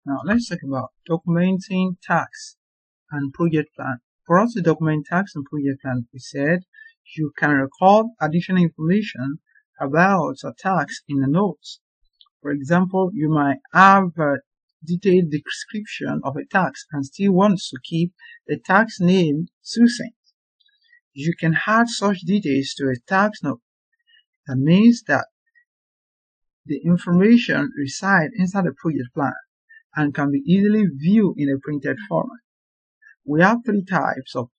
Now let's talk about documenting tasks and project plan. For us to document tasks and project plan, we said you can record additional information about a task in the notes. For example, you might have a detailed description of a task and still want to keep the task name succinct. You can add such details to a task note. That means that the information resides inside the project plan and can be easily viewed in a printed format. We have three types of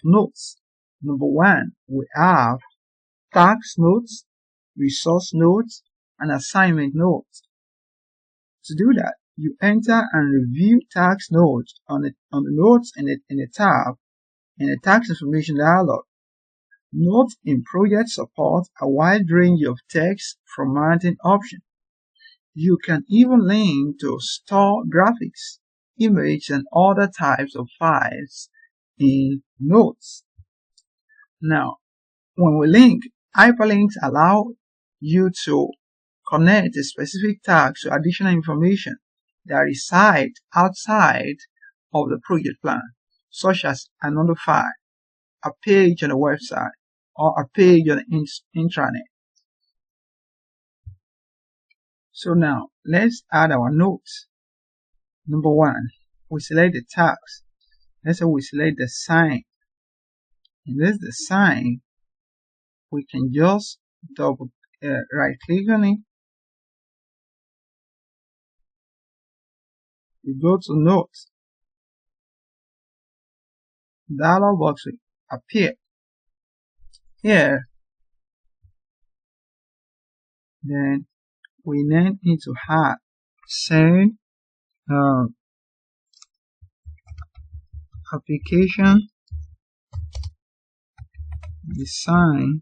notes. Number one, we have task notes, resource notes, and assignment notes. To do that, you enter and review task notes on the notes in a tab in the task information dialog. Notes in project support a wide range of text formatting options. You can even link to store graphics, images, and other types of files in notes. Now, when we link, hyperlinks allow you to connect a specific tag to additional information that reside outside of the project plan, such as another file, a page on a website, or a page on the intranet. So now, let's add our notes. Number one, we select the tags. Let's say we select the sign. In this the sign, we can just right click on it. We go to notes. Dialog box will appear. Here, then we then need to add send application design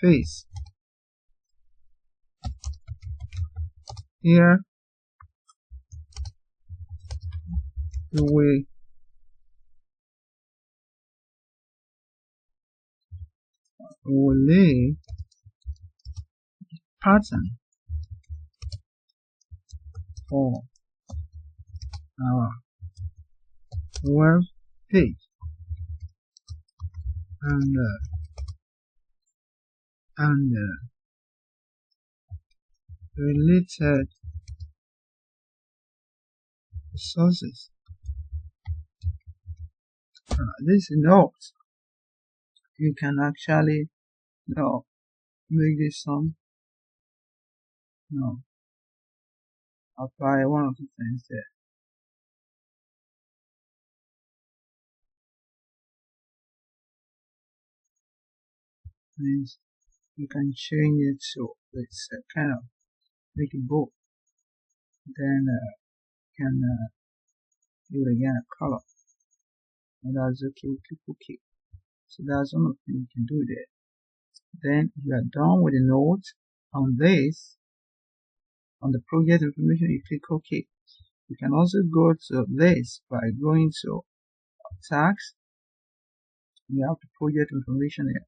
phase. Here we will lay pattern for our web page and related resources. This note, you can actually make this some apply one of the things there. Means you can change it to let's kind of make it bold. Then can do it again a color. And that's okay. We click OK. So that's one of the things you can do there. Then you are done with the note on this. On the project information, you click OK. You can also go to this by going to tags. You have the project information here.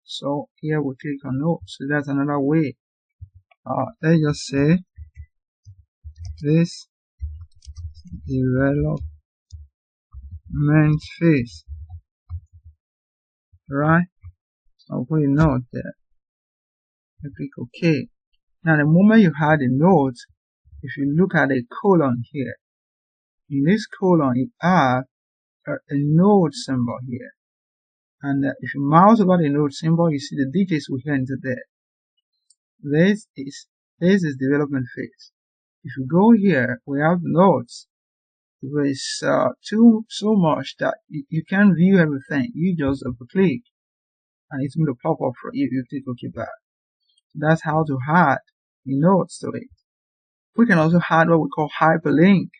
So here we click on notes. So that's another way. Let's just say this development phase, right? I'll put a note there. I click OK. Now the moment you had a note, if you look at the colon here, in this colon you have a node symbol here, and if you mouse over the node symbol, you see the details we enter there. This is development phase. If you go here, we have nodes. There is so much that you can't view everything. You just double click, and it's going to pop up for you. You click OK back. That's how to add nodes to it. We can also add what we call hyperlink.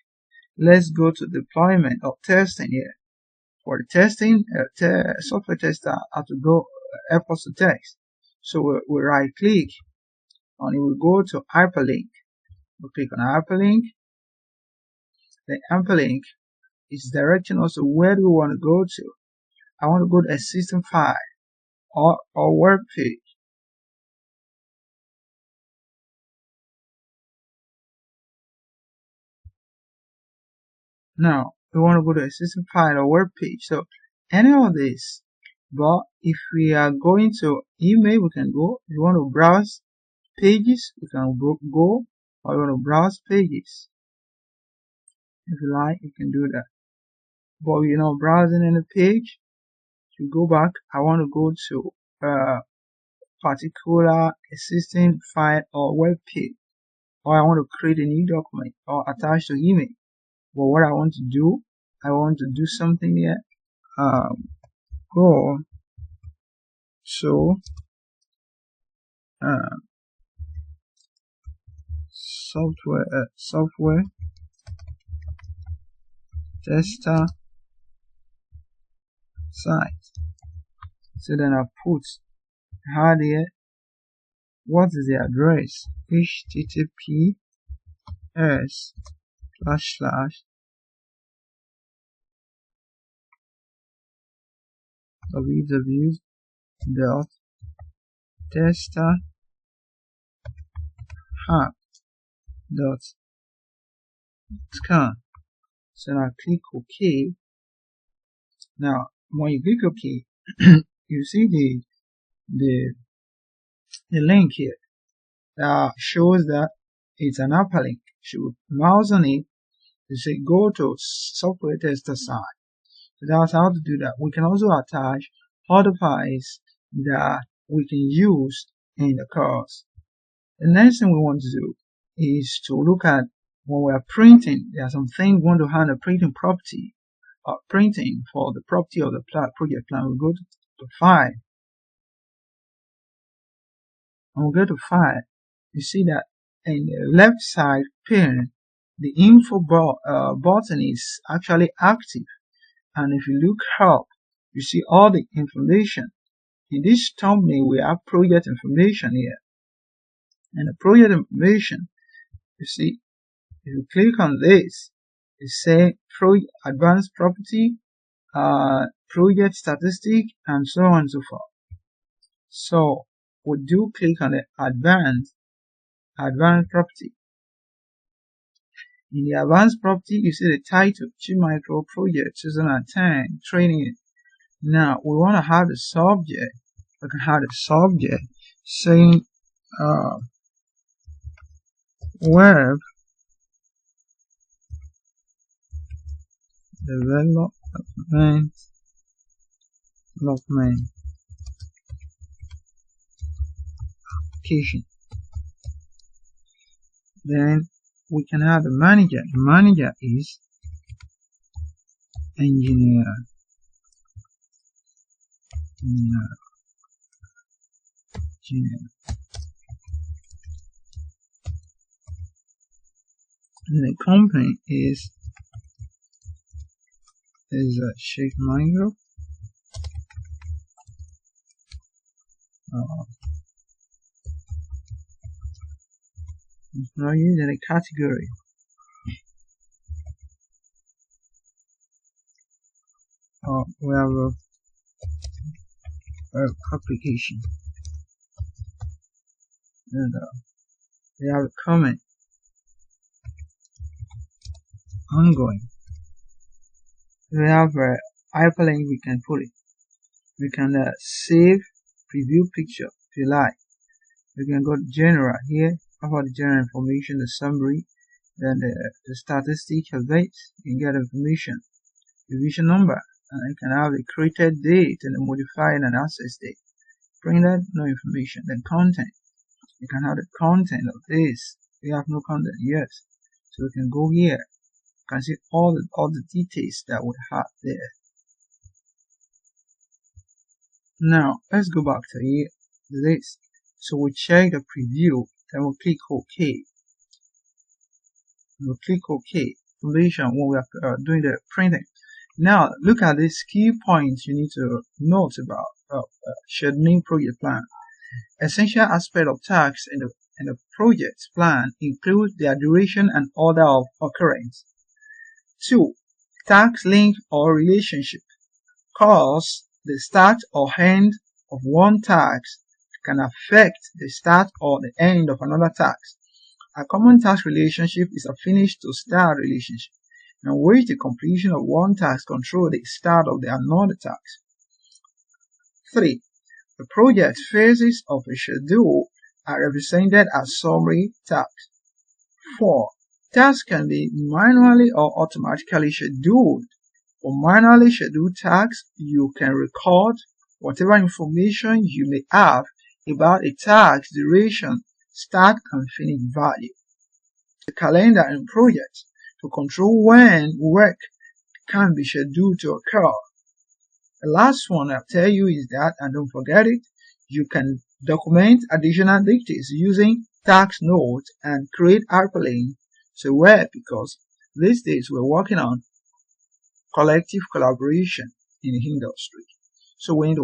Let's go to deployment or testing here. For the testing, software tester have to go help us to test. So we right click and it will go to hyperlink. We click on hyperlink. The hyperlink is directing us to where do we want to go to. I want to go to a system file or web page. Now we want to go to a system file or web page. So any of this, but if we are going to email, we can go. If you want to browse pages, we can go, or you want to browse pages. If you like, you can do that. But you're not browsing any page, to go back, I want to go to a particular existing file or web page, or I want to create a new document or attach to email. But what I want to do, I want to do something here. Go to software tester site. So then I put here, what is the address? www.testerhub.com. So now click OK. Now when you click OK, you see the link here that shows that it's an hyperlink. You mouse on it, you say go to software tester site. So that's how to do that. We can also attach other files that we can use in the course. The next thing we want to do is to look at when we are printing. There are some things we want to have a printing property. Printing for the property of the project plan. We go to file, and we go to file. You see that in the left side pane, the info button is actually active, and if you look up, you see all the information. In this thumbnail, we have project information here, and the project information, you see, if you click on this, it says advanced property, project statistic, and so on and so forth. So we do click on the advanced property. In the advanced property, you see the title, G-Micro Project 2010 training. Now we want to have the subject. We can have the subject saying web development application. Then we can have the manager. The manager is engineer. And the company is a Sheikh Micro. Now using a category. We have a web application, and we have a comment ongoing. We have a hyperlink. We can put it. We can save preview picture if you like. We can go to general here. About the general information, the summary, then the statistic of it. You can get information, division number, and you can have the created date and the modified and access date. Printed, no information. Then content. You can have the content of this. We have no content, yes. So we can go here. You can see all the details that we have there. Now let's go back to here. This. So we check the preview. Then we'll click OK. We'll click OK. Information when we are doing the printing. Now look at these key points you need to note about scheduling project plan. Essential aspect of tasks in the project plan include their duration and order of occurrence. 2. Task link or relationship. Cause the start or end of one task can affect the start or the end of another task. A common task relationship is a finish to start relationship. and which the completion of one task controls the start of the another task. 3. The project phases of a schedule are represented as summary tasks. 4. Tasks can be manually or automatically scheduled. For manually scheduled tasks, you can record whatever information you may have about a task's duration, start and finish value. The calendar and project to control when work can be scheduled to occur. The last one I'll tell you is that, and don't forget it, you can document additional details using task notes and create hyperlinks to web, because these days we're working on collective collaboration in the industry. So we need to